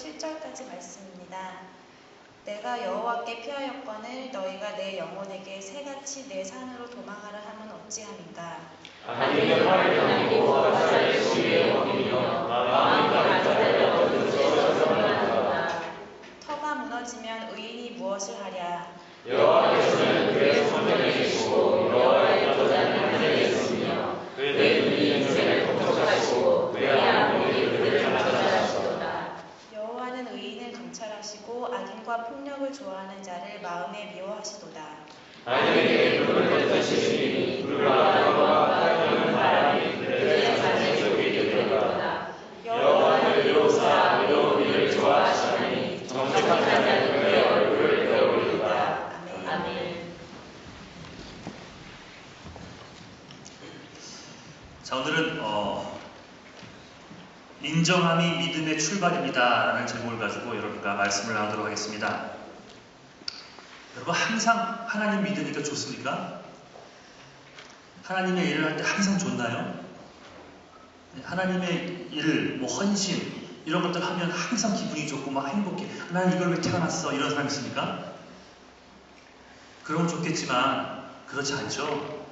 7절까지 말씀입니다. 내가 여호와께 피하였거늘 너희가 내 영혼에게 새같이 내 산으로 도망하라 함은 어찌함인가. 하나님의 팔을 당기고 화살을 주위에 먹이며 마음이 가득하여 어두워져서 터가 무너지면 의인이 무엇을 하랴. 여호와께서는 그의 성전에 계시고 여호와의 여자는 하늘에 있으며 그의 눈이 인생을 통촉하시고 그의 안목이 그를 감찰하시도다. 여호와는 의인을 감찰하시고 악인과 폭력을 좋아하는 자를 마음에 미워하시도다. 악인에게 불을 던지시니 불과 악과 타오르는 바람이 그들의 자녀 속에 이르리로다. 여호와는 이로사 의로운 일을 좋아하시나니 정직한 자는 그의 얼굴을 배우리로다. 아멘. 자, 오늘은 인정함이 믿음의 출발입니다 라는 제목을 가지고 여러분과 말씀을 나누도록 하겠습니다. 여러분, 항상 하나님 믿으니까 좋습니까? 하나님의 일을 할 때 항상 좋나요? 하나님의 일, 헌신 이런 것들 하면 항상 기분이 좋고 막 행복해. 나는 이걸 왜 태어났어? 이런 사람 있습니까? 그러면 좋겠지만 그렇지 않죠.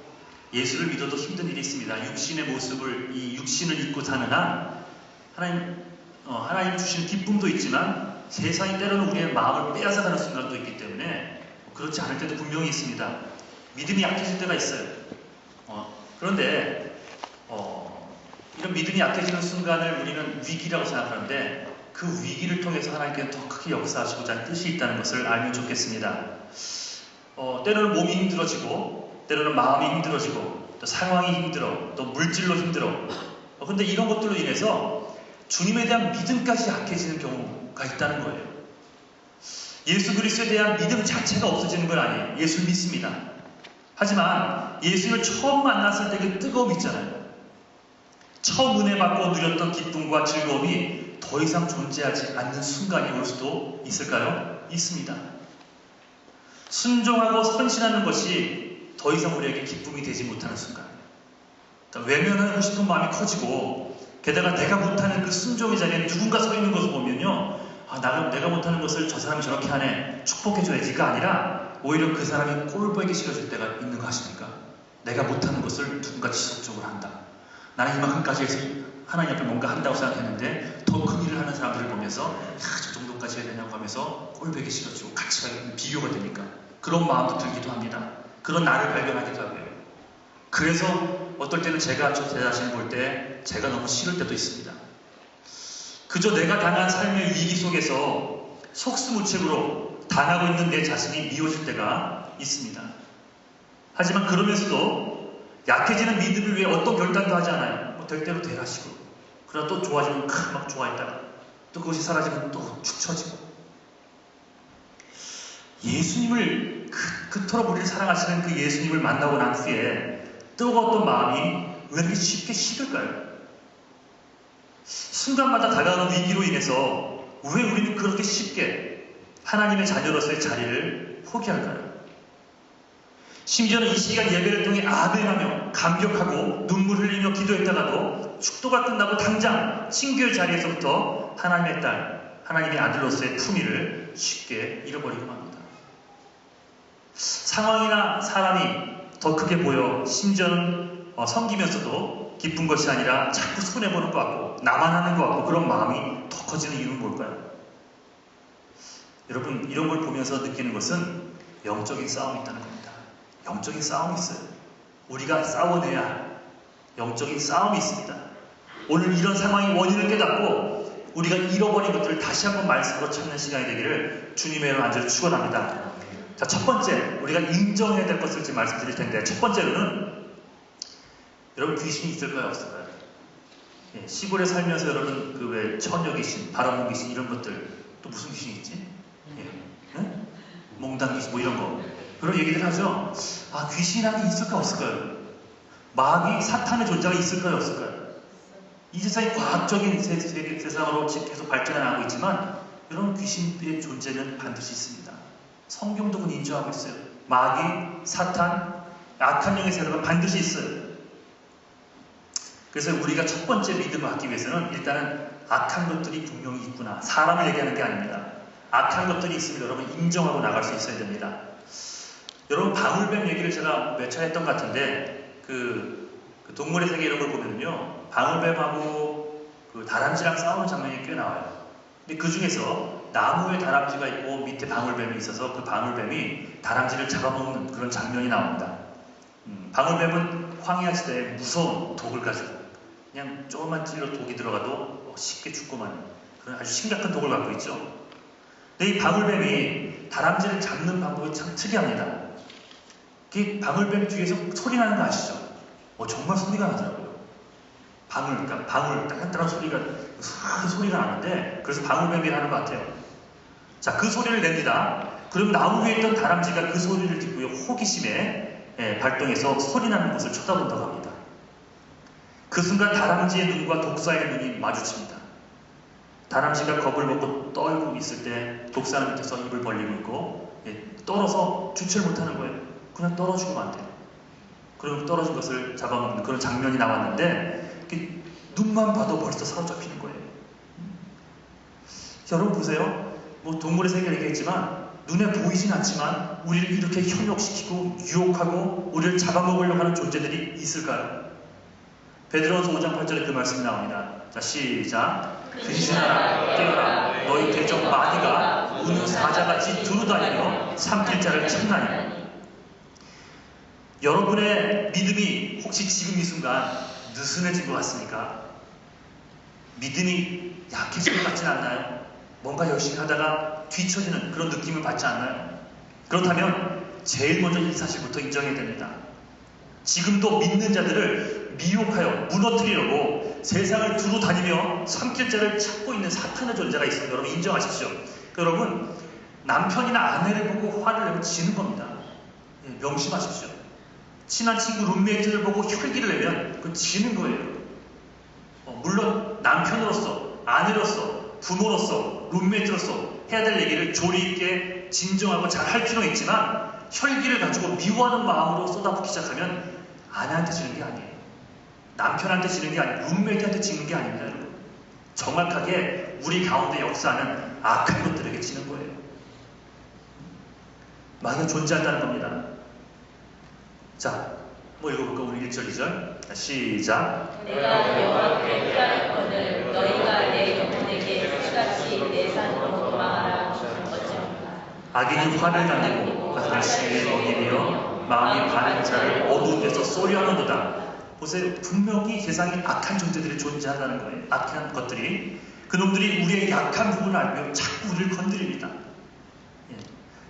예수를 믿어도 힘든 일이 있습니다. 육신의 모습을, 이 육신을 입고 사는 한 하나님 주시는 기쁨도 있지만 세상이 때로는 우리의 마음을 빼앗아가는 순간도 있기 때문에 그렇지 않을 때도 분명히 있습니다. 믿음이 약해질 때가 있어요. 그런데 이런 믿음이 약해지는 순간을 우리는 위기라고 생각하는데 그 위기를 통해서 하나님께서 더 크게 역사하시고자 하는 뜻이 있다는 것을 알면 좋겠습니다. 때로는 몸이 힘들어지고 때로는 마음이 힘들어지고 또 상황이 힘들어 또 물질로 힘들어 그런데 이런 것들로 인해서 주님에 대한 믿음까지 약해지는 경우가 있다는 거예요. 예수 그리스도에 대한 믿음 자체가 없어지는 건 아니에요. 예수를 믿습니다. 하지만 예수를 처음 만났을 때 그 뜨거움 있잖아요. 처음 은혜 받고 누렸던 기쁨과 즐거움이 더 이상 존재하지 않는 순간이 올 수도 있을까요? 있습니다. 순종하고 선신하는 것이 더 이상 우리에게 기쁨이 되지 못하는 순간. 그러니까 외면하고 싶은 마음이 커지고 게다가 내가 못하는 그 순종의 자리에 누군가 서 있는 것을 보면요. 내가 못하는 것을 저 사람이 저렇게 하네. 축복해줘야지가 아니라 오히려 그 사람이 꼴보기 싫어질 때가 있는 거 아십니까? 내가 못하는 것을 누군가 지속적으로 한다. 나는 이만큼까지 해서 하나님 앞에 뭔가 한다고 생각했는데 더 큰 일을 하는 사람들을 보면서 저 정도까지 해야 되냐고 하면서 꼴보기 싫어지고 같이 비교가 되니까 그런 마음도 들기도 합니다. 그런 나를 발견하기도 하고요. 그래서 어떨 때는 제가 제 자신을 볼 때 제가 너무 싫을 때도 있습니다. 그저 내가 당한 삶의 위기 속에서 속수무책으로 당하고 있는 내 자신이 미워질 때가 있습니다. 하지만 그러면서도 약해지는 믿음을 위해 어떤 결단도 하지 않아요. 될 대로 되라시고 그러다 또 좋아지면 막 좋아했다가 또 그것이 사라지면 또 축 처지고 예수님을 그토록 우리를 사랑하시는 그 예수님을 만나고 난 후에 뜨거웠던 마음이 왜 이렇게 쉽게 식을까요? 순간마다 다가오는 위기로 인해서 왜 우리는 그렇게 쉽게 하나님의 자녀로서의 자리를 포기할까요? 심지어는 이 시간 예배를 통해 아멘하며 감격하고 눈물 흘리며 기도했다가도 축도가 끝나고 당장 친교의 자리에서부터 하나님의 딸, 하나님의 아들로서의 품위를 쉽게 잃어버리고 맙니다. 상황이나 사람이 더 크게 보여 심지어는 섬기면서도 기쁜 것이 아니라 자꾸 손해보는 것 같고 나만 하는 것 같고 그런 마음이 더 커지는 이유는 뭘까요? 여러분, 이런 걸 보면서 느끼는 것은 영적인 싸움이 있다는 겁니다. 영적인 싸움이 있어요. 우리가 싸워내야 할 영적인 싸움이 있습니다. 오늘 이런 상황의 원인을 깨닫고 우리가 잃어버린 것들을 다시 한번 말씀으로 찾는 시간이 되기를 주님의 이름 안지로 축원합니다. 자, 첫 번째, 우리가 인정해야 될 것을 지금 말씀드릴 텐데, 첫 번째로는 여러분 귀신이 있을까요? 없을까요? 시골에 살면서 여러분 그 왜 처녀 귀신, 바람몽 귀신 이런 것들 또 무슨 귀신이 있지? 몽당 귀신 뭐 이런 거 그런 얘기들 하죠. 귀신이라는 게 있을까 없을까요? 마귀 사탄의 존재가 있을까요 없을까요? 이 세상이 과학적인 세상으로 계속 발전해 나가고 있지만 이런 귀신의 존재는 반드시 있습니다. 성경도 그건 인정하고 있어요. 마귀, 사탄, 악한 영의 세력은 반드시 있어요. 그래서 우리가 첫 번째 믿음을 갖기 위해서는 일단은 악한 것들이 분명히 있구나. 사람을 얘기하는 게 아닙니다. 악한 것들이 있으면 여러분 인정하고 나갈 수 있어야 됩니다. 여러분 방울뱀 얘기를 제가 몇 차례 했던 것 같은데 그 동물의 세계 이런 걸 보면요, 방울뱀하고 그 다람쥐랑 싸우는 장면이 꽤 나와요. 근데 그 중에서 나무에 다람쥐가 있고 밑에 방울뱀이 있어서 그 방울뱀이 다람쥐를 잡아먹는 그런 장면이 나옵니다. 방울뱀은 황야 시대에 무서운 독을 가지고 그냥 조금만 찔러 독이 들어가도 쉽게 죽고만 그런 아주 심각한 독을 갖고 있죠. 근데 이 방울뱀이 다람쥐를 잡는 방법이 참 특이합니다. 그 방울뱀 뒤에서 소리 나는 거 아시죠? 정말 소리가 나더라고요. 그러니까 방울, 따뜻한 소리가 나는데, 그래서 방울뱀이 하는 것 같아요. 자, 그 소리를 냅니다. 그럼 나무 위에 있던 다람쥐가 그 소리를 듣고요, 호기심에 발동해서 소리 나는 곳을 쳐다본다고 합니다. 그 순간 다람쥐의 눈과 독사의 눈이 마주칩니다. 다람쥐가 겁을 먹고 떨고 있을 때 독사는 밑에서 입을 벌리고 있고, 떨어서 주체를 못하는 거예요. 그냥 떨어지면 안 돼요. 그럼 떨어진 것을 잡아먹는 그런 장면이 나왔는데 눈만 봐도 벌써 사로잡히는 거예요. 여러분 보세요. 동물의 세계를 얘기했지만 눈에 보이진 않지만 우리를 이렇게 현혹시키고 유혹하고 우리를 잡아먹으려고 하는 존재들이 있을까요? 베드로전서 5장 8절에 그 말씀이 나옵니다. 자, 시작. 근신하라, 깨어라. 너희 대적 마귀가 우는 사자같이 두루다니며 삼킬 자를 찾나니. 여러분의 믿음이 혹시 지금 이 순간 느슨해진 것 같습니까? 믿음이 약해진 것 같지는 않나요? 뭔가 열심히 하다가 뒤처지는 그런 느낌을 받지 않나요? 그렇다면 제일 먼저 이 사실부터 인정해야 됩니다. 지금도 믿는 자들을 미혹하여 무너뜨리려고 세상을 두루 다니며 삼킬 자를 찾고 있는 사탄의 존재가 있습니다. 여러분 인정하십시오. 여러분 남편이나 아내를 보고 화를 내면 지는 겁니다. 명심하십시오. 친한 친구 룸메이트를 보고 혈기를 내면 그건 지는 거예요. 물론 남편으로서, 아내로서, 부모로서, 룸메이트로서 해야 될 얘기를 조리 있게 진정하고 잘 할 필요는 있지만 혈기를 가지고 미워하는 마음으로 쏟아붓기 시작하면 아내한테 지는 게 아니에요. 남편한테 지는 게 아니에요. 룸메이트한테 지는 게 아닙니다. 여러분. 정확하게 우리 가운데 역사하는 악한 것들에게 지는 거예요. 마귀가 존재한다는 겁니다. 자, 읽어볼까? 우리 1절, 2절. 시작. 내가 여호와께 피하였거늘 너희가 내 영혼에게 새같이 내 산으로 도망하라. 어찌합니까? 악인이 화를 당기고 다시에 어기며 마음이 반한 자를 어두운 데서 쏘려하는도다. 보세요. 분명히 세상에 악한 존재들이 존재한다는 거예요. 악한 것들이. 그놈들이 우리의 약한 부분을 알며 자꾸 우리를 건드립니다.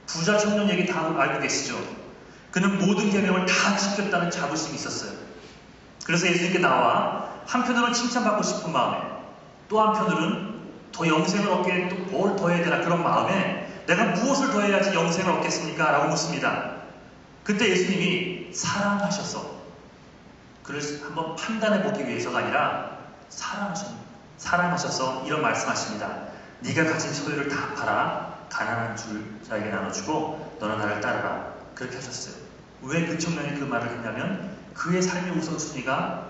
부자 청년 얘기 다 알고 계시죠? 그는 모든 계명을 다 지켰다는 자부심이 있었어요. 그래서 예수님께 나와 한편으로는 칭찬받고 싶은 마음에 또 한편으로는 더 영생을 얻게 또 뭘 더 해야 되나 그런 마음에 내가 무엇을 더 해야지 영생을 얻겠습니까? 라고 묻습니다. 그때 예수님이 사랑하셔서 그를 한번 판단해 보기 위해서가 아니라 사랑하셔서 이런 말씀하십니다. 네가 가진 소유를 다 팔아 가난한 자에게 나눠주고 너는 나를 따르라. 그렇게 하셨어요. 왜 그 청년이 그 말을 했냐면 그의 삶의 우선순위가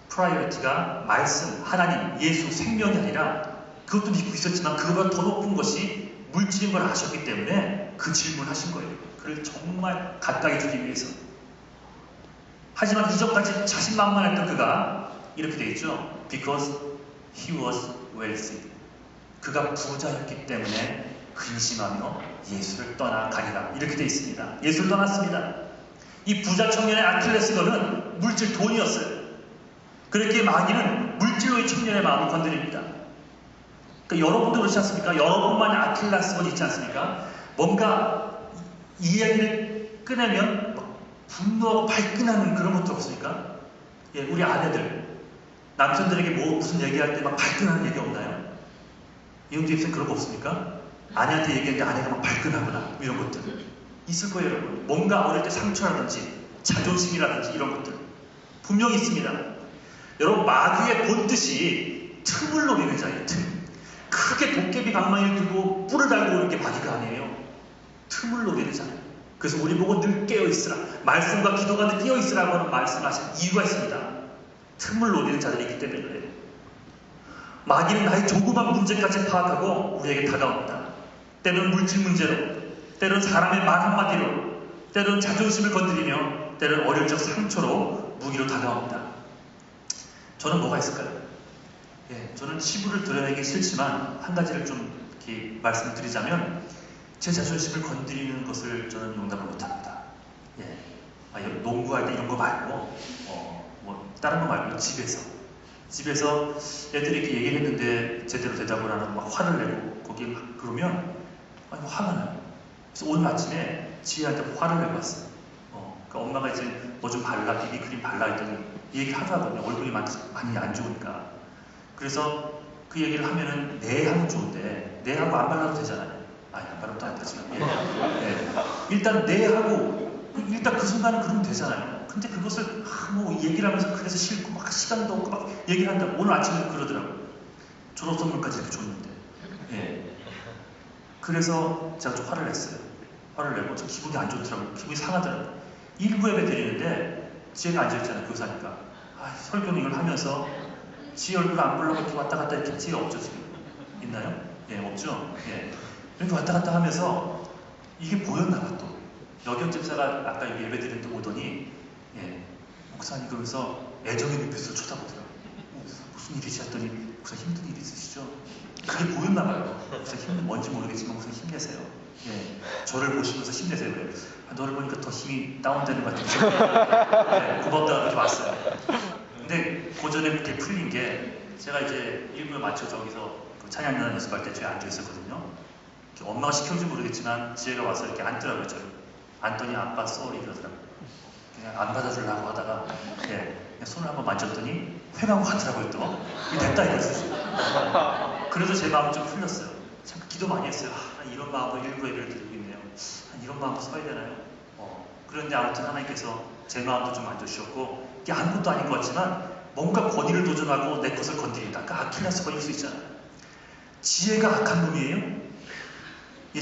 프라이어티가 말씀, 하나님, 예수, 생명이 아니라 그것도 믿고 있었지만 그거보다 더 높은 것이 물질인 걸 아셨기 때문에 그 질문을 하신 거예요. 그를 정말 가까이 두기 위해서. 하지만 이전까지 자신만만했던 그가 이렇게 되어 있죠. Because he was wealthy. 그가 부자였기 때문에 근심하며 예수를 떠나가니라. 이렇게 되어 있습니다. 예수를 떠났습니다. 이 부자 청년의 아킬레스건은 물질 돈이었어요. 그렇게 마귀는 물질로 이 청년의 마음을 건드립니다. 그러니까 여러분도 그렇지 않습니까? 여러분만의 아킬레스건이 있지 않습니까? 뭔가 이야기를 꺼내면 분노하고 발끈하는 그런 것도 없습니까? 우리 아내들, 남편들에게 무슨 얘기할 때 막 발끈하는 얘기 없나요? 이용주 입생 그런 거 없습니까? 아내한테 얘기했는데 아내가 막 발끈하거나 이런 것들 있을 거예요. 여러분. 뭔가 어릴 때 상처라든지 자존심이라든지 이런 것들 분명히 있습니다. 여러분 마귀의 본뜻이 틈을 노리는 자예요. 틈. 크게 도깨비 방망이를 들고 뿔을 달고 오는 게 마귀가 아니에요. 틈을 노리는 자예요. 그래서 우리 보고 늘 깨어있으라. 말씀과 기도가 늘 깨어있으라고 하는 말씀하신 이유가 있습니다. 틈을 노리는 자들이 있기 때문에 그래요. 마귀는 나의 조그만 문제까지 파악하고 우리에게 다가옵니다. 때로는 물질 문제로, 때로는 사람의 말 한마디로, 때로는 자존심을 건드리며, 때로는 어릴 적 상처로 무기로 다가옵니다. 저는 뭐가 있을까요? 저는 치부를 드러내기 싫지만 한 가지를 좀 이렇게 말씀을 드리자면 제 자존심을 건드리는 것을 저는 용납을 못합니다. 농구할 때 이런 거 말고 뭐 다른 거 말고 집에서 애들이 이렇게 얘기를 했는데 제대로 대답을 안 하고 막 화를 내고 거기에 막 그러면 화가 나요. 그래서 오늘 아침에 지혜한테 화를 내고 왔어요. 그러니까 엄마가 이제 뭐 좀 발라, 비비크림 발라 했더니 이 얘기를 하도 하거든요. 얼굴이 많이 안 좋으니까. 그래서 그 얘기를 하면은 네 하면 좋은데 네 하고 안 발라도 되잖아요. 아니 안 발라도 안 되지만 일단 네 하고 일단 그 순간은 그러면 되잖아요. 근데 그것을 뭐 얘기를 하면서 그래서 싫고 막 시간도 없고 막 얘기를 한다. 오늘 아침에 그러더라고요. 졸업 선물까지 이렇게 줬는데. 그래서 제가 좀 화를 냈어요. 화를 내고 저 기분이 안 좋더라고요. 기분이 상하더라고요. 1부 예배 드리는데 지혜가 앉아있잖아요. 교사니까. 설교는 이걸 하면서 지혜 얼굴 안 보려고 이렇게 왔다 갔다 이렇게 지혜가 없죠 지금? 있나요? 없죠? 이렇게 왔다 갔다 하면서 이게 보였나 봐 또. 여경 집사가 아까 여기 예배 드리는데 오더니 목사님 그러면서 애정의 눈빛으로 쳐다보더라고요. 무슨 일이지 했더니 목사 힘든 일 있으시죠? 그게 보였나 봐요. 목사 힘든 뭔지 모르겠지만 목사 힘내세요. 저를 보시면서 힘내세요. 그래. 너를 보니까 더 힘이 다운되는 것 같아요. 고맙다고 이렇게 왔어요. 근데 그 전에 그렇게 풀린 게 제가 이제 1부에 맞춰 저기서 그 찬양단 연습할 때 저기 앉아 있었거든요. 엄마가 시켜준지 모르겠지만 지혜가 와서 이렇게 앉더라고요. 저를. 앉더니 아빠 쏘리 그러더라고요. 그냥 안 받아주려고 하다가 그냥 손을 한번 만졌더니 회가고 가더라고요 또. 이게 됐다 이랬어요. 그래서 제 마음이 좀 풀렸어요. 참 기도 많이 했어요. 이런 마음으로 1부 예배를 드리고 있네요. 이런 마음으로 서야 되나요? 그런데 아무튼 하나님께서 제 마음도 좀 만져주셨고 이게 아무것도 아닌 것 같지만 뭔가 권위를 도전하고 내 것을 건드린다. 그러니까 아킬레스 건일 수 있잖아요. 지혜가 악한 놈이에요?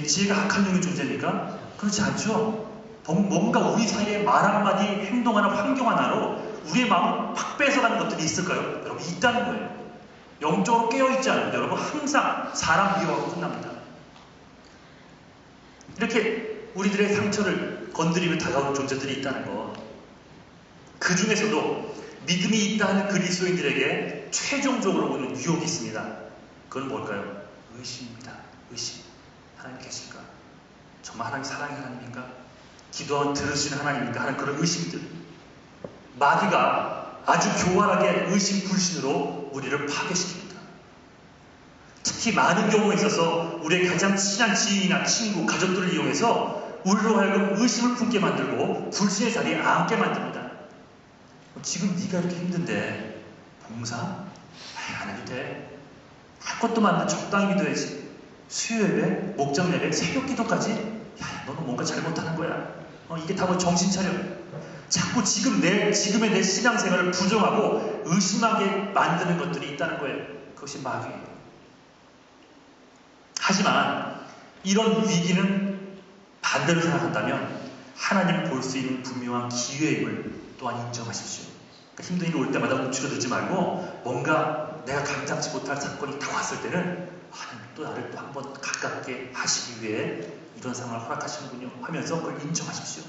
지혜가 악한 놈의 존재입니까? 그렇지 않죠? 뭔가 우리 사이에 말 한마디, 행동 하나, 환경 하나로 우리의 마음을 팍 뺏어가는 것들이 있을까요? 여러분 있다는 거예요. 영적으로 깨어있지 않으면 여러분 항상 사람 미워하고 끝납니다. 이렇게 우리들의 상처를 건드리며 다가오는 존재들이 있다는 것. 그 중에서도 믿음이 있다 하는 그리스도인들에게 최종적으로 오는 유혹이 있습니다. 그건 뭘까요? 의심입니다. 의심. 하나님 계실까? 정말 하나님 사랑의 하나님인가? 기도하면 들으시는 하나님인가? 하는 그런 의심들. 마귀가 아주 교활하게 의심 불신으로 우리를 파괴시킵니다. 특히 많은 경우에 있어서 우리의 가장 친한 지인이나 친구, 가족들을 이용해서 우리로 하여금 의심을 품게 만들고 불신의 자리에 앉게 만듭니다. 지금 네가 이렇게 힘든데 봉사? 안 해도 돼. 할 것도 많은데 적당히 기도해야지. 수요 예배, 목장 예배, 새벽 기도까지? 너는 뭔가 잘못하는 거야. 이게 다 뭐 정신 차려. 자꾸 지금의 내 신앙생활을 부정하고 의심하게 만드는 것들이 있다는 거예요. 그것이 마귀예요. 하지만 이런 위기는 반대로 생각한다면 하나님을 볼 수 있는 분명한 기회임을 또한 인정하십시오. 그러니까 힘든 일이 올 때마다 움츠러들지 말고 뭔가 내가 감당치 못할 사건이 다 왔을 때는 하나님 또 나를 또 한번 가깝게 하시기 위해 이런 상황을 허락하시는군요 하면서 그걸 인정하십시오.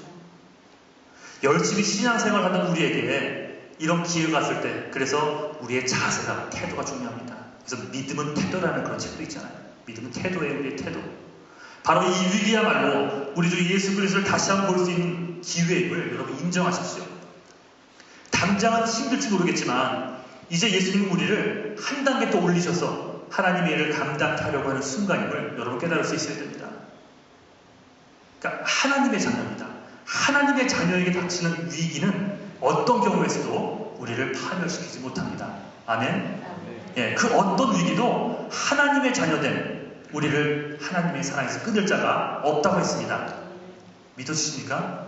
열심히 신앙생활하는 우리에게 이런 기회가 왔을 때 그래서 우리의 자세가 태도가 중요합니다. 그래서 믿음은 태도라는 그런 책도 있잖아요. 믿음은 태도예요. 우리의 태도. 바로 이 위기야말로 우리 주 예수 그리스도를 다시 한번 볼 수 있는 기회임을 여러분 인정하십시오. 당장은 힘들지 모르겠지만 이제 예수님은 우리를 한 단계 더 올리셔서 하나님의 일을 감당케 하려고 하는 순간임을 여러분 깨달을 수 있어야 됩니다. 그러니까 하나님의 자녀입니다. 하나님의 자녀에게 닥치는 위기는 어떤 경우에서도 우리를 파멸시키지 못합니다. 아멘? 그 어떤 위기도 하나님의 자녀된 우리를 하나님의 사랑에서 끊을 자가 없다고 했습니다. 믿어지십니까?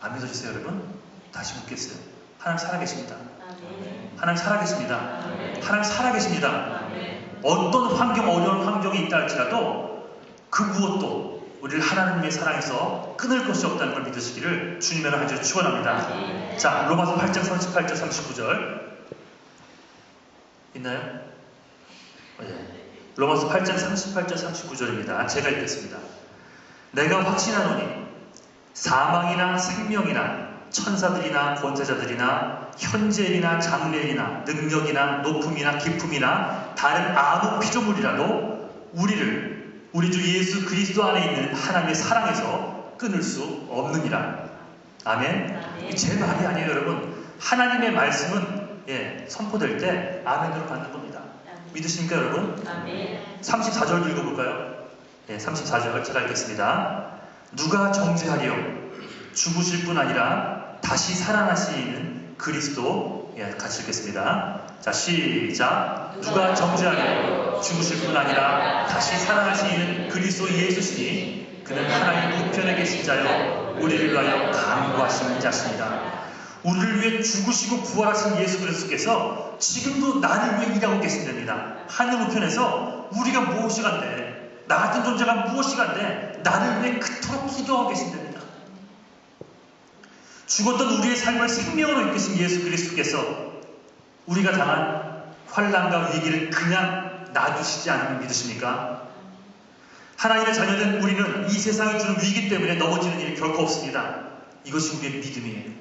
안 믿어지세요 여러분? 다시 묻겠어요. 하나님 살아계십니다. 하나님 살아계십니다. 하나님 살아계십니다. 어떤 환경, 어려운 환경이 있다 할지라도 그 무엇도 우리를 하나님의 사랑에서 끊을 것이 없다는 걸 믿으시기를 주님의 이름으로 간절히 축원합니다. 자, 로마서 8장 38절 39절 있나요? 로마서 8장 38절 39절입니다. 제가 읽겠습니다. 내가 확신하노니 사망이나 생명이나 천사들이나 권세자들이나 현재이나 장래이나 능력이나 높음이나 깊음이나 다른 아무 피조물이라도 우리를 우리 주 예수 그리스도 안에 있는 하나님의 사랑에서 끊을 수 없느니라. 아멘. 제 말이 아니에요, 여러분. 하나님의 말씀은 선포될 때 아멘으로 받는 겁니다. 믿으십니까, 여러분? 34절 읽어볼까요? 34절 제가 읽겠습니다. 누가 정죄하리요? 죽으실 뿐 아니라 다시 살아나시는 그리스도. 같이 읽겠습니다. 자, 시작. 누가 정죄하리요? 죽으실 뿐 아니라 다시 살아나시는 그리스도 예수시니 그는 하나님 우편에 계신 자요 우리를 위하여 간구하시는 자십니다. 우리를 위해 죽으시고 부활하신 예수 그리스도께서 지금도 나를 위해 일하고 계신답니다. 하늘 우편에서 우리가 무엇이간데, 나 같은 존재가 무엇이간데 나를 위해 그토록 기도하고 계신답니다. 죽었던 우리의 삶을 생명으로 이끄신 예수 그리스도께서 우리가 당한 환난과 위기를 그냥 놔두시지 않으면 믿으십니까? 하나님의 자녀된 우리는 이 세상이 주는 위기 때문에 넘어지는 일이 결코 없습니다. 이것이 우리의 믿음이에요.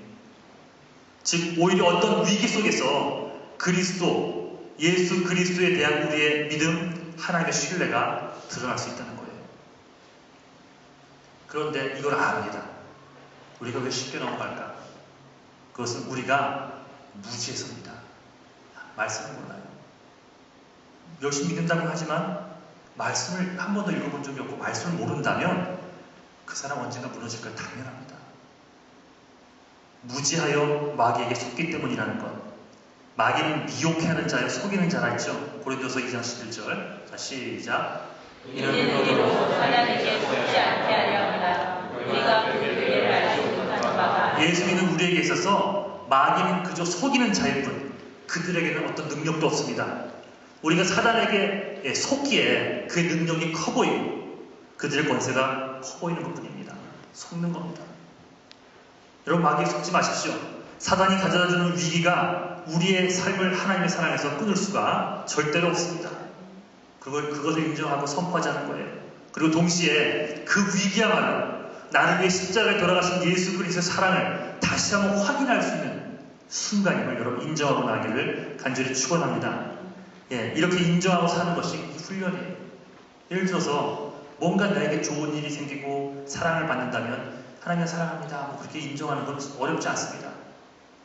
즉 오히려 어떤 위기 속에서 그리스도, 예수 그리스도에 대한 우리의 믿음, 하나님의 신뢰가 드러날 수 있다는 거예요. 그런데 이걸 압니다. 우리가 왜 쉽게 넘어갈까? 그것은 우리가 무지해서입니다. 말씀을 몰라요. 열심히 믿는다고 하지만 말씀을 한 번도 읽어본 적이 없고 말씀을 모른다면 그 사람 언젠가 무너질 건 당연합니다. 무지하여 마귀에게 속기 때문이라는 것. 마귀는 미혹해하는 자여 속이는 자라 했죠. 고린도서 2장 11절. 자, 시작. 이는 우리로 하나님께 속지 않게 하려 합니다. 우리가 그 교회를 알지 못하는 바가 예수 믿는 우리에게 있어서 마귀는 그저 속이는 자일 뿐 그들에게는 어떤 능력도 없습니다. 우리가 사단에게 속기에 그의 능력이 커 보이고 그들의 권세가 커 보이는 것뿐입니다. 속는 겁니다. 여러분, 마귀에 속지 마십시오. 사단이 가져다주는 위기가 우리의 삶을 하나님의 사랑에서 끊을 수가 절대로 없습니다. 그것을 인정하고 선포하자는 거예요. 그리고 동시에 그 위기야말로 나를 위해 십자가에 돌아가신 예수 그리스도의 사랑을 다시 한번 확인할 수 있는 순간임을 여러분 인정하고 나기를 간절히 축원합니다. 이렇게 인정하고 사는 것이 훈련이에요. 예를 들어서 뭔가 나에게 좋은 일이 생기고 사랑을 받는다면 하나님 사랑합니다. 뭐 그렇게 인정하는 건 어렵지 않습니다.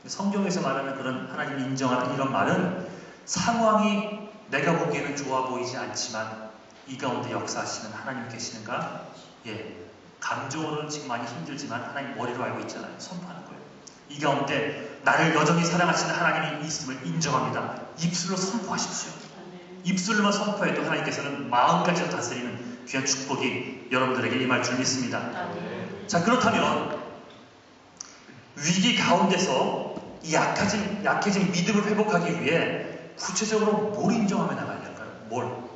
성경에서 말하는 그런 하나님이 인정하는 이런 말은 상황이 내가 보기에는 좋아 보이지 않지만 이 가운데 역사하시는 하나님 계시는가? 감정으로는 지금 많이 힘들지만 하나님 머리로 알고 있잖아요. 선포하는 거예요. 이 가운데 나를 여전히 사랑하시는 하나님이 있음을 인정합니다. 입술로 선포하십시오. 입술로만 선포해도 하나님께서는 마음까지 다스리는 귀한 축복이 여러분들에게 임할 줄 믿습니다. 자, 그렇다면 위기 가운데서 이 약해진 믿음을 회복하기 위해 구체적으로 뭘 인정하며 나가야 할까요?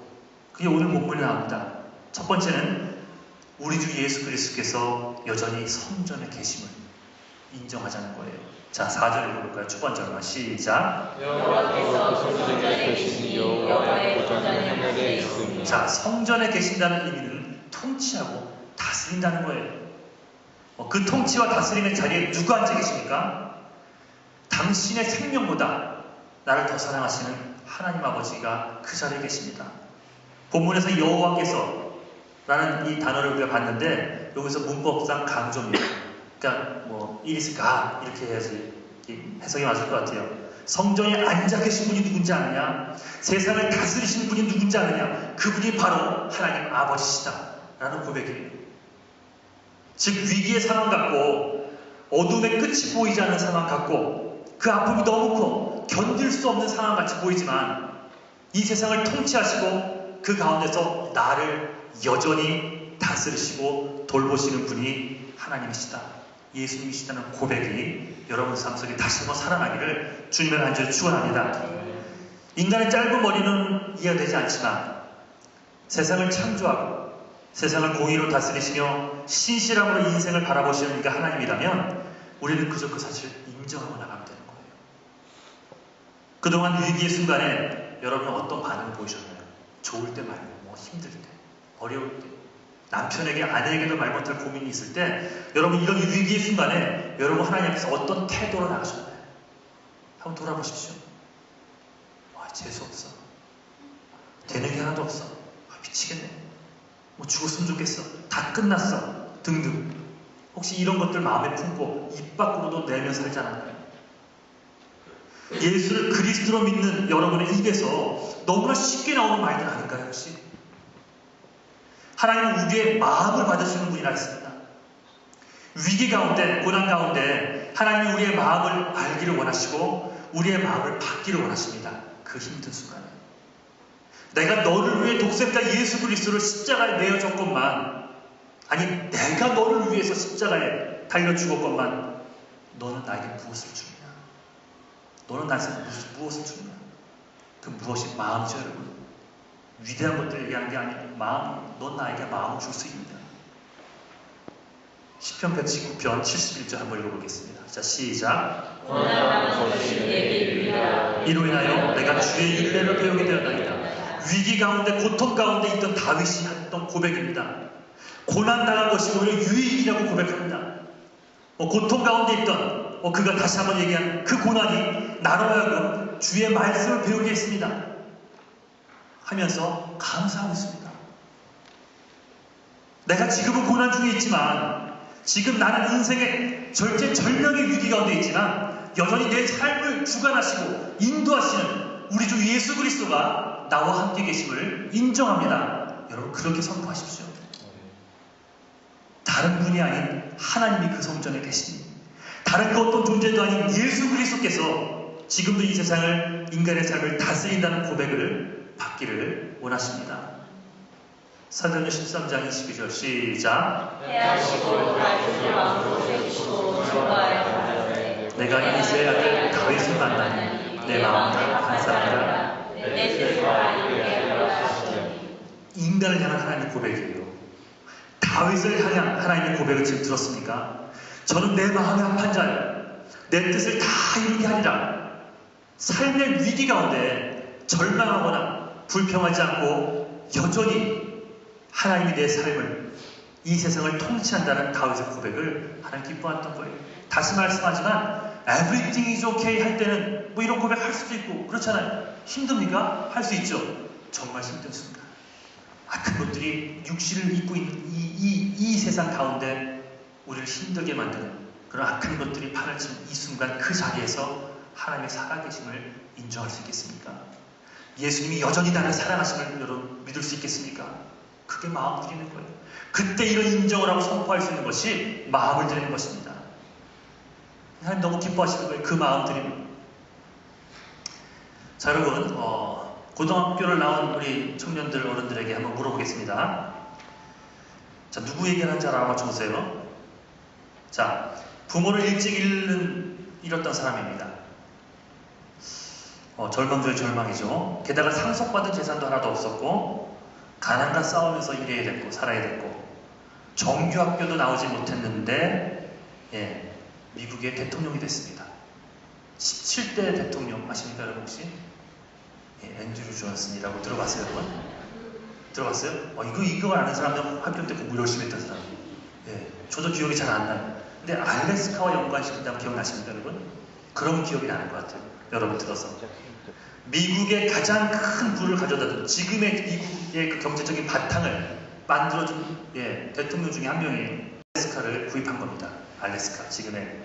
그게 오늘 본문에 나옵니다. 첫 번째는 우리 주 예수 그리스도께서 여전히 성전에 계심을 인정하자는 거예요. 자, 4절 읽어볼까요? 초반절만 시작. 여호와께서 성전에 계시니 여호와의 보좌는 하늘에 있으니. 자, 성전에 계신다는 의미는 통치하고 다스린다는 거예요. 그 통치와 다스림의 자리에 누가 앉아 계십니까? 당신의 생명보다 나를 더 사랑하시는 하나님 아버지가 그 자리에 계십니다. 본문에서 여호와께서 라는 이 단어를 우리가 봤는데 여기서 문법상 강조입니다. 그러니까 it is God 이렇게 해야지 해석이 맞을 것 같아요. 성전에 앉아 계신 분이 누군지 아느냐? 세상을 다스리시는 분이 누군지 아느냐? 그분이 바로 하나님 아버지시다 라는 고백이에요. 즉 위기의 상황 같고 어둠의 끝이 보이지 않는 상황 같고 그 아픔이 너무 커 견딜 수 없는 상황 같이 보이지만 이 세상을 통치하시고 그 가운데서 나를 여전히 다스리시고 돌보시는 분이 하나님이시다, 예수님이시다는 고백이 여러분 삶 속에 다시 한번 살아나기를 주님의 간절히 축원합니다. 인간의 짧은 머리는 이해되지 않지만 세상을 창조하고 세상을 공의로 다스리시며 신실함으로 인생을 바라보시는 이가 하나님이라면 우리는 그저 그 사실을 인정하고 나가면 되는 거예요. 그동안 위기의 순간에 여러분은 어떤 반응을 보이셨나요? 좋을 때 말고 뭐 힘들 때, 어려울 때, 남편에게 아내에게도 말 못할 고민이 있을 때 여러분 이런 위기의 순간에 여러분 하나님 앞에서 어떤 태도로 나가셨나요? 한번 돌아보십시오. 와, 재수없어. 되는 게 하나도 없어. 아, 미치겠네. 뭐 죽었으면 좋겠어. 다 끝났어. 등등. 혹시 이런 것들 마음에 품고 입 밖으로도 내며 살지 않았나요? 예수를 그리스도로 믿는 여러분의 입에서 너무나 쉽게 나오는 말들 아닐까요, 혹시? 하나님은 우리의 마음을 받으시는 분이라 했습니다. 위기 가운데, 고난 가운데 하나님이 우리의 마음을 알기를 원하시고 우리의 마음을 받기를 원하십니다. 그 힘든 순간에. 내가 너를 위해 독생자 예수 그리스도를 십자가에 내어 줬건만, 아니 내가 너를 위해서 십자가에 달려 죽었건만 너는 나에게 무엇을 주느냐? 너는 나에게 무엇을 주느냐? 그 무엇이 마음이죠, 여러분. 위대한 것들 얘기하는 게 아니고 마음, 넌 나에게 마음을 줄 수 있느냐? 시편 119편 71절 한번 읽어보겠습니다. 자, 시작. 이로 인하여 내가 주의 율례를 배우게 되었나이다. 위기 가운데, 고통 가운데 있던 다윗이 했던 고백입니다. 고난당한 것이 오히려 유익이라고 고백합니다. 고통 가운데 있던 그가 다시 한번 얘기한 그 고난이 나로 하여금 주의 말씀을 배우게 했습니다. 하면서 감사하고 있습니다. 내가 지금은 고난 중에 있지만, 지금 나는 인생의 절체절명의 위기 가운데 있지만 여전히 내 삶을 주관하시고 인도하시는 우리 주 예수 그리스도가 나와 함께 계심을 인정합니다. 여러분 그렇게 선포하십시오. 다른 분이 아닌 하나님이 그 성전에 계시니, 다른 그 어떤 존재도 아닌 예수 그리스도께서 지금도 이 세상을, 인간의 삶을 다스린다는 고백을 받기를 원하십니다. 사도행전 13장 22절 시작. 내가 이새의 아들 다윗을 만나니 내 마음을 감사하리라. 인간을 향한 하나님의 고백이에요. 다윗을 향한 하나님의 고백을 지금 들었습니까? 저는 내 마음이 합한 자요, 내 뜻을 다 이루게 하리라. 삶의 위기 가운데 절망하거나 불평하지 않고 여전히 하나님이 내 삶을, 이 세상을 통치한다는 다윗의 고백을 하나님 기뻐했던 거예요. 다시 말씀하지만 everything is okay 할 때는 뭐 이런 고백 할 수도 있고 그렇잖아요. 힘듭니까? 할 수 있죠. 정말 힘든 순간, 악한 것들이 육신을 입고 있는 이 세상 가운데 우리를 힘들게 만드는 그런 악한 것들이 판을 치는 이 순간, 그 자리에서 하나님의 살아계심을 인정할 수 있겠습니까? 예수님이 여전히 나를 사랑하심을 여러분 믿을 수 있겠습니까? 그게 마음 드리는 거예요. 그때 이런 인정을 하고 선포할 수 있는 것이 마음을 드리는 것입니다. 하나님 너무 기뻐하시는 거예요. 그 마음 드리는. 자, 여러분 고등학교를 나온 우리 청년들, 어른들에게 한번 물어보겠습니다. 자, 누구 얘기하는지 알아맞혀보세요. 자, 부모를 일찍 잃었던 사람입니다. 절망 중에 절망이죠. 게다가 상속받은 재산도 하나도 없었고 가난과 싸우면서 일해야 됐고 살아야 됐고 정규학교도 나오지 못했는데 미국의 대통령이 됐습니다. 17대 대통령 아십니까 여러분 혹시? 앤드류 존슨이라고 들어봤어요 여러분? 들어봤어요? 이거 아는 사람은 학교 때 공부 열심히 했던 사람. 저도 기억이 잘 안 나요. 근데 알래스카와 연관시킨다면 기억나십니까 여러분? 그런 기억이 나는 것 같아요. 여러분 들어서 미국의 가장 큰 부를 가져다준, 지금의 미국의 그 경제적인 바탕을 만들어준 대통령 중에 한 명이에요. 알래스카를 구입한 겁니다. 알래스카, 지금의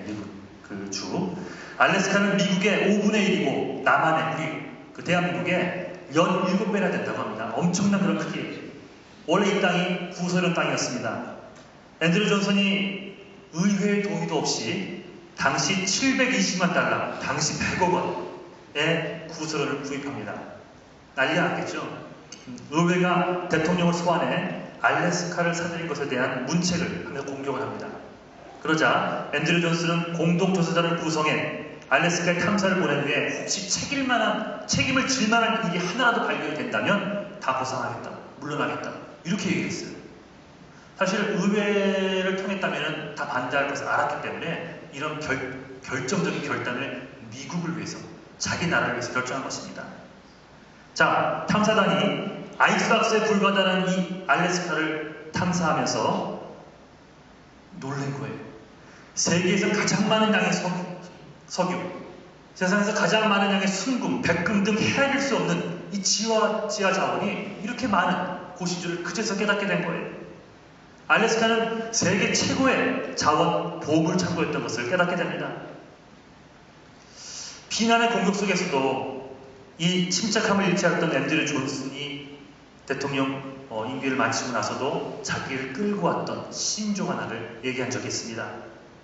미국 그 주. 알래스카는 미국의 5분의 1이고 남한의 우리 그 대한민국의 17배나 된다고 합니다. 엄청난 그런 크기예요. 원래 이 땅이 구소련 땅이었습니다. 앤드류 존슨이 의회의 동의도 없이 당시 720만 달러, 당시 100억 원의 구소련을 구입합니다. 난리가 났겠죠. 의회가 대통령을 소환해 알래스카를 사들인 것에 대한 문책을 하며 공격을 합니다. 그러자 앤드류 존슨은 공동조사단을 구성해 알래스카에 탐사를 보낸 후에 혹시 책임을 질 만한 일이 하나라도 발견이 된다면 다 보상하겠다, 물러나겠다, 이렇게 얘기했어요. 사실 의회를 통했다면 다 반대할 것을 알았기 때문에 이런 결정적인 결단을 미국을 위해서, 자기 나라를 위해서 결정한 것입니다. 자, 탐사단이 아이스박스에 불과하다는 이 알래스카를 탐사하면서 놀란 거예요. 세계에서 가장 많은 양의 석유, 세상에서 가장 많은 양의 순금, 백금 등 헤아릴 수 없는 이 지하 자원이 이렇게 많은 곳인 줄을 그제서 깨닫게 된 거예요. 알래스카는 세계 최고의 자원 보물 창고였던 것을 깨닫게 됩니다. 비난의 공격 속에서도 이 침착함을 잃지 않았던 앤드류 존슨이 대통령 임기를 마치고 나서도 자기를 끌고 왔던 신조 하나를 얘기한 적이 있습니다.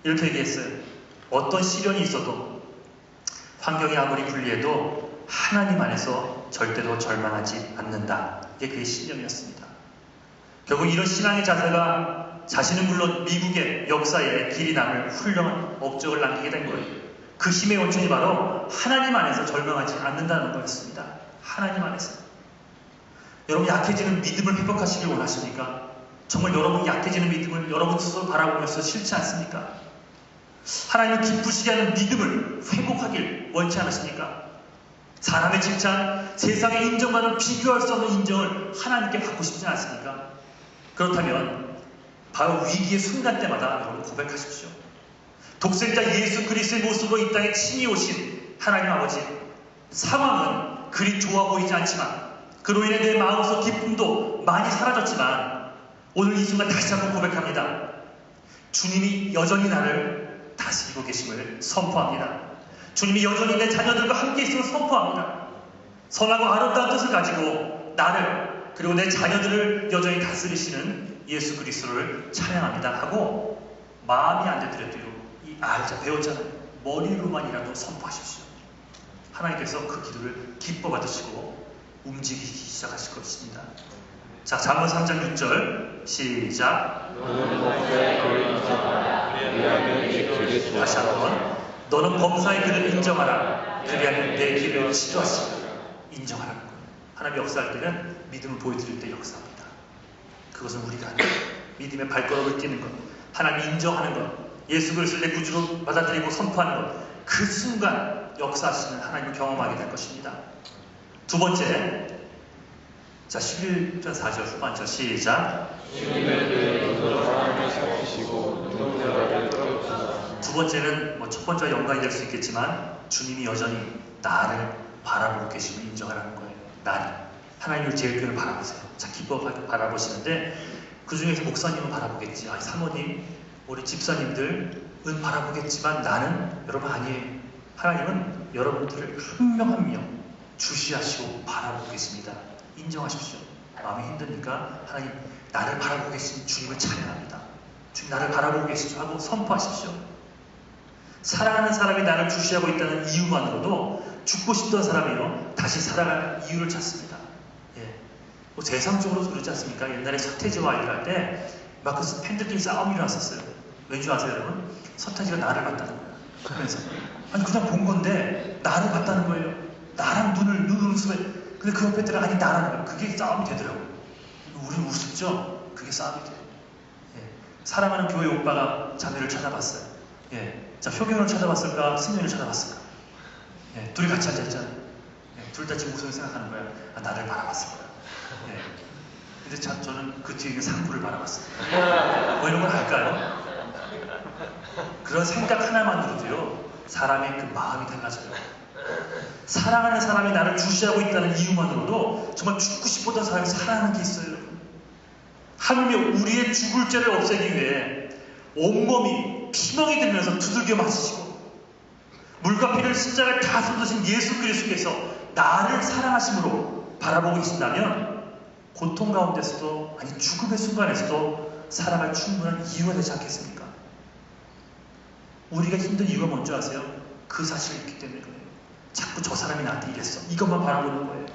이렇게 얘기했어요. 어떤 시련이 있어도 환경이 아무리 불리해도 하나님 안에서 절대로 절망하지 않는다. 이게 그의 신념이었습니다. 결국 이런 신앙의 자세가 자신은 물론 미국의 역사에 길이 남을 훌륭한 업적을 남기게 된 거예요. 그 힘의 원천이 바로 하나님 안에서 절망하지 않는다는 거였습니다. 하나님 안에서. 여러분 약해지는 믿음을 회복하시길 원하십니까? 정말 여러분 약해지는 믿음을 여러분 스스로 바라보면서 싫지 않습니까? 하나님을 기쁘시게 하는 믿음을 회복하길 원치 않으십니까? 사람의 칭찬, 세상의 인정과는 비교할 수 없는 인정을 하나님께 받고 싶지 않습니까? 그렇다면 바로 위기의 순간 때마다 여러분 고백하십시오. 독생자 예수 그리스도의 모습으로 이 땅에 친히 오신 하나님 아버지, 상황은 그리 좋아 보이지 않지만 그로 인해 내 마음에서 기쁨도 많이 사라졌지만 오늘 이 순간 다시 한번 고백합니다. 주님이 여전히 나를 다스리고 계심을 선포합니다. 주님이 여전히 내 자녀들과 함께 있음을 선포합니다. 선하고 아름다운 뜻을 가지고 나를 그리고 내 자녀들을 여전히 다스리시는 예수 그리스도를 찬양합니다 하고 마음이 안 되더라도 이 알자 배웠잖아요. 머리로만이라도 선포하십시오. 하나님께서 그 기도를 기뻐 받으시고 움직이기 시작하실 것입니다. 자, 잠언 3장 6절 시작. 다시 한번. 너는 범사의 길을 인정하라. 그리하면 내 길을 지도하시라. 인정하라는 거예요. 하나님 역사할 때는 믿음을 보여드릴 때 역사합니다. 그것은 우리가 하는 믿음의 발걸음을 뛰는 것, 하나님 인정하는 것, 예수 그리스도를 내 구주로 받아들이고 선포하는 것, 그 순간 역사하시는 하나님을 경험하게 될 것입니다. 두 번째, 자 11편 4절 후반절 시작. 두 번째는 첫 번째와 연관이 될 수 있겠지만 주님이 여전히 나를 바라보고 계심을 인정하라는 거예요. 나를. 하나님을 제 일편을 바라보세요. 자, 기뻐 바라보시는데 그 중에서 목사님은 바라보겠지. 사모님, 우리 집사님들은 바라보겠지만 나는 여러분 아니에요. 하나님은 여러분들을 한 명 한 명 주시하시고 바라보고 계십니다. 인정하십시오. 마음이 힘드니까 하나님 나를 바라보고 계신 주님을 찬양합니다. 주님 나를 바라보고 계시죠 하고 선포하십시오. 사랑하는 사람이 나를 주시하고 있다는 이유만으로도 죽고 싶던 사람이요 다시 살아갈 이유를 찾습니다. 세상적으로 그러지 않습니까? 옛날에 서태지와 아이를 때 막 그 팬들끼리 싸움이 일어났었어요. 왠지 아세요 여러분? 서태지가 나를 봤다는 거예요. 그래서 아니 그냥 본 건데 나를 봤다는 거예요. 나랑 눈 음습에. 근데 그 옆에 들은 아니 나라는 거예요. 그게 싸움이 되더라고요. 우리는 우습죠? 그게 싸움이 돼요. 사랑하는 교회 오빠가 자매를 찾아봤어요. 자, 효경을 찾아봤을까? 승현을 찾아봤을까? 둘이 같이 앉아있잖아요. 둘 다 지금 무슨 생각하는 거야? 나를 바라봤을 거야. 근데 저는 그 뒤에 있는 상부를 바라봤어요. 뭐 이런 걸 할까요? 그런 생각 하나만으로도요, 사람의 그 마음이 달라져요. 사랑하는 사람이 나를 주시하고 있다는 이유만으로도 정말 죽고 싶었던 사람이 살아나는 게 있어요. 하물며 우리의 죽을 죄를 없애기 위해 온몸이 피멍이 들면서 두들겨 맞으시고 물과 피를 십자가에 다 쏟으신 예수 그리스도께서 나를 사랑하심으로 바라보고 계신다면 고통 가운데서도 아니 죽음의 순간에서도 살아갈 충분한 이유가 되지 않겠습니까? 우리가 힘든 이유가 뭔지 아세요? 그 사실이 있기 때문에 그래요. 자꾸 저 사람이 나한테 이랬어. 이것만 바라보는 거예요.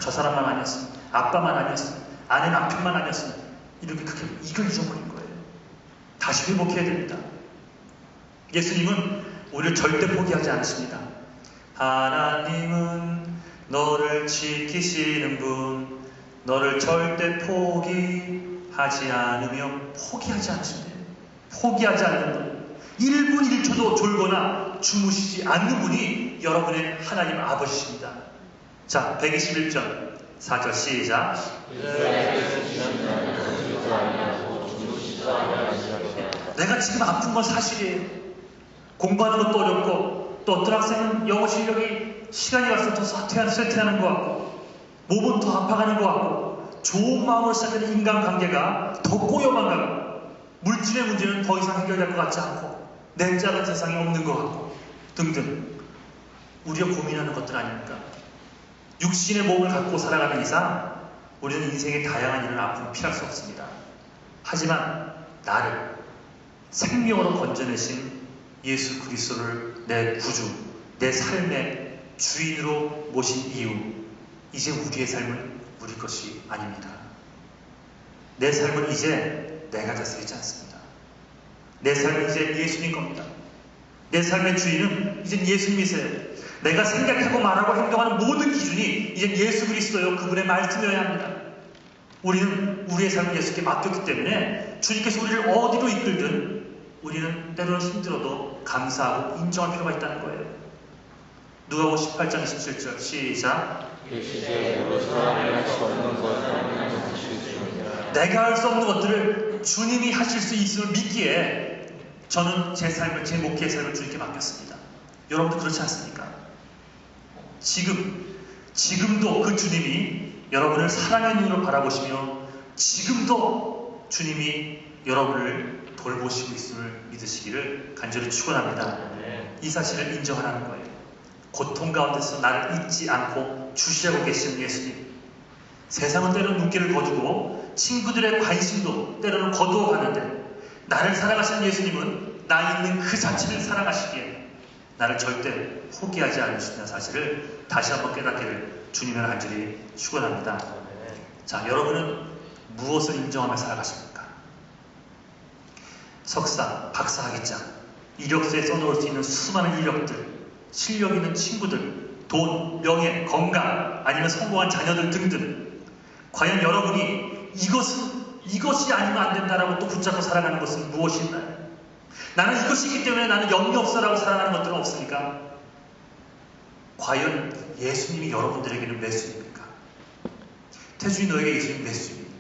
저 사람만 아니었으면, 아빠만 아니었으면, 아내 남편만 아니었으면 이렇게 이걸 잊어버린 거예요. 다시 회복해야 됩니다. 예수님은 우리를 절대 포기하지 않으십니다. 하나님은 너를 지키시는 분, 너를 절대 포기하지 않으며 포기하지 않으신대요. 포기하지 않는 분. 1분 1초도 졸거나 주무시지 않는 분이 여러분의 하나님 아버지십니다. 자, 121편 4절 시작. 내가 지금 아픈 건 사실이에요. 공부하는 것도 어렵고 또 어떤 학생은 영어 실력이 시간이 갈수록 더 쇠퇴하는 것 같고 몸은 더 아파가는 것 같고 좋은 마음으로 시작된 인간관계가 더 꼬여만 가고 물질의 문제는 더 이상 해결될 것 같지 않고 내 짝은 세상에 없는 것 같고 등등 우리가 고민하는 것들 아닙니까? 육신의 몸을 갖고 살아가는 이상 우리는 인생의 다양한 일을 앞으로 피할 수 없습니다. 하지만 나를 생명으로 건져내신 예수 그리스도를 내 구주, 내 삶의 주인으로 모신 이후 이제 우리의 삶은 우리 것이 아닙니다. 내 삶은 이제 내가 다스리지 않습니다. 내 삶은 이제 예수님 겁니다. 내 삶의 주인은 이제 예수님이세요. 내가 생각하고 말하고 행동하는 모든 기준이 이제 예수 그리스도요 그분의 말씀이어야 합니다. 우리는 우리의 삶을 예수께 맡겼기 때문에 주님께서 우리를 어디로 이끌든 우리는 때로는 힘들어도 감사하고 인정할 필요가 있다는 거예요. 누가복음 18장 27절 시작. 내가 할 수 없는 것들을 주님이 하실 수 있음을 믿기에 저는 제 삶을, 제 목회의 삶을 주님께 맡겼습니다. 여러분도 그렇지 않습니까? 지금도 그 주님이 여러분을 사랑의 눈으로 바라보시며 지금도 주님이 여러분을 돌보시고 있음을 믿으시기를 간절히 축원합니다. 이 사실을 인정하라는 거예요. 고통 가운데서 나를 잊지 않고 주시하고 계시는 예수님. 세상은 때로는 눈길을 거두고 친구들의 관심도 때로는 거두어 가는데 나를 사랑하시는 예수님은 나 있는 그 자체를 사랑하시기에 나를 절대 포기하지 않으신다는 사실을 다시 한번 깨닫기를 주님을 간절히 축원합니다. 자, 여러분은 무엇을 인정하며 살아가십니까? 석사, 박사 학위장, 이력서에 써놓을 수 있는 수많은 이력들, 실력 있는 친구들, 돈, 명예, 건강, 아니면 성공한 자녀들 등등. 과연 여러분이 이것이 아니면 안 된다라고 또 붙잡고 살아가는 것은 무엇이 있나요? 나는 이것이기 때문에 나는 영이 없어라고 살아가는 것들은 없습니까? 과연 예수님이 여러분들에게는 몇 수입니까? 태준이 너에게 예수님 몇 수입니까?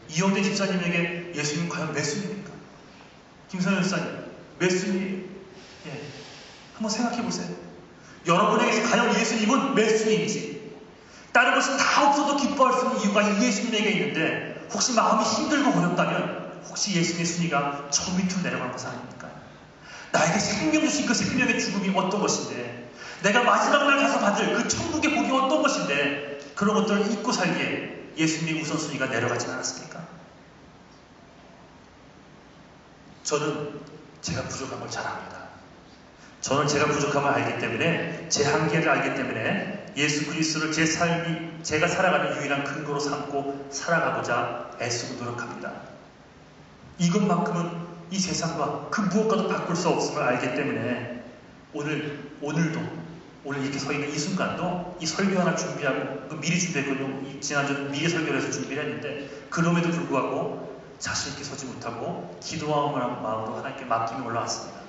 이영대 집사님에게 예수님 과연 몇 수입니까? 김선현 집사님 몇 수입니까? 예, 한번 생각해 보세요. 여러분에게서 과연 예수님은 몇 수인지, 다른 것이 다 없어도 기뻐할 수 있는 이유가 이 예수님에게 있는데 혹시 마음이 힘들고 어렵다면 혹시 예수님의 순위가 저 밑으로 내려간 것은 아닙니까? 나에게 생명 주신 그 생명의 죽음이 어떤 것인데, 내가 마지막 날 가서 받을 그 천국의 복이 어떤 것인데, 그런 것들을 잊고 살기에 예수님의 우선순위가 내려가지 않았습니까? 저는 제가 부족한 걸 잘 압니다. 저는 제가 부족함을 알기 때문에, 제 한계를 알기 때문에 예수 그리스도를 제 삶이 제가 살아가는 유일한 근거로 삼고 살아가고자 애쓰고 노력합니다. 이것만큼은 이 세상과 그 무엇과도 바꿀 수 없음을 알기 때문에 오늘도 오늘 이렇게 서 있는 이 순간도 이 설교 하나 준비하고 미리 준비했거든요. 지난주에 미리 설교를 해서 준비를 했는데 그럼에도 불구하고 자신 있게 서지 못하고 기도하는 마음으로 하나님께 맡김이 올라왔습니다.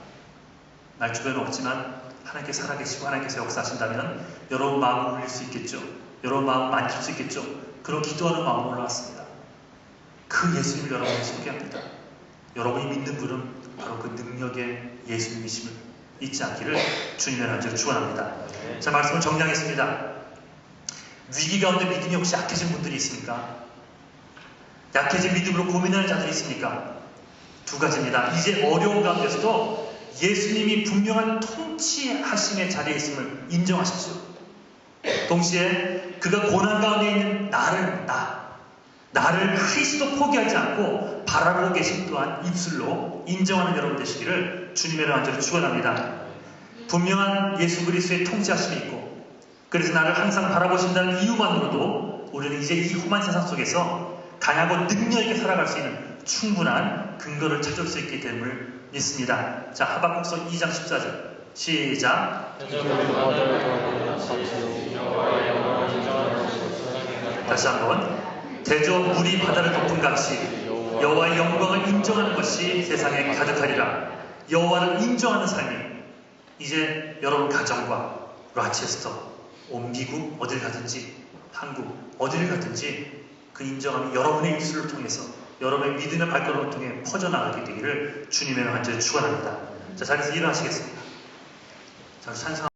날 주변은 없지만 하나님께 살아계시고 하나님께서 역사하신다면 여러분 마음을 울릴 수 있겠죠. 여러분 마음을 만질 수 있겠죠. 그런 기도하는 마음으로 올라왔습니다. 그 예수님을 여러분이 소개합니다. 여러분이 믿는 분은 바로 그 능력의 예수님이심을 잊지 않기를 주님의 간절히 축원합니다. 자, 말씀을 정리하겠습니다. 위기 가운데 믿음이 혹시 약해진 분들이 있습니까? 약해진 믿음으로 고민하는 자들이 있습니까? 두 가지입니다. 이제 어려운 가운데서도 예수님이 분명한 통치하심의 자리에 있음을 인정하십시오. 동시에 그가 고난 가운데 있는 나를 그리스도 포기하지 않고 바라보고 계신 또한 입술로 인정하는 여러분 되시기를 주님의 간절히 축원합니다. 분명한 예수 그리스도의 통치하심이 있고 그래서 나를 항상 바라보신다는 이유만으로도 우리는 이제 이 험한 세상 속에서 강하고 능력 있게 살아갈 수 있는 충분한 근거를 찾을 수 있게 됨을 믿습니다. 자, 하박국서 2장 14절 시작. 다시 한번. 대저 물이 바다를 덮은 같이 여호와의 영광을 인정하는 것이 세상에 가득하리라. 여호와를 인정하는 삶이 이제 여러분 가정과 로체스터, 온 미국 어딜 가든지 한국 어딜 가든지 그 인정함이 여러분의 입술을 통해서 여러분의 믿음의 발걸음을 통해 퍼져나가게 되기를 주님의 간절히 축원합니다. 자, 자리에서 일어나시겠습니다. 자, 찬송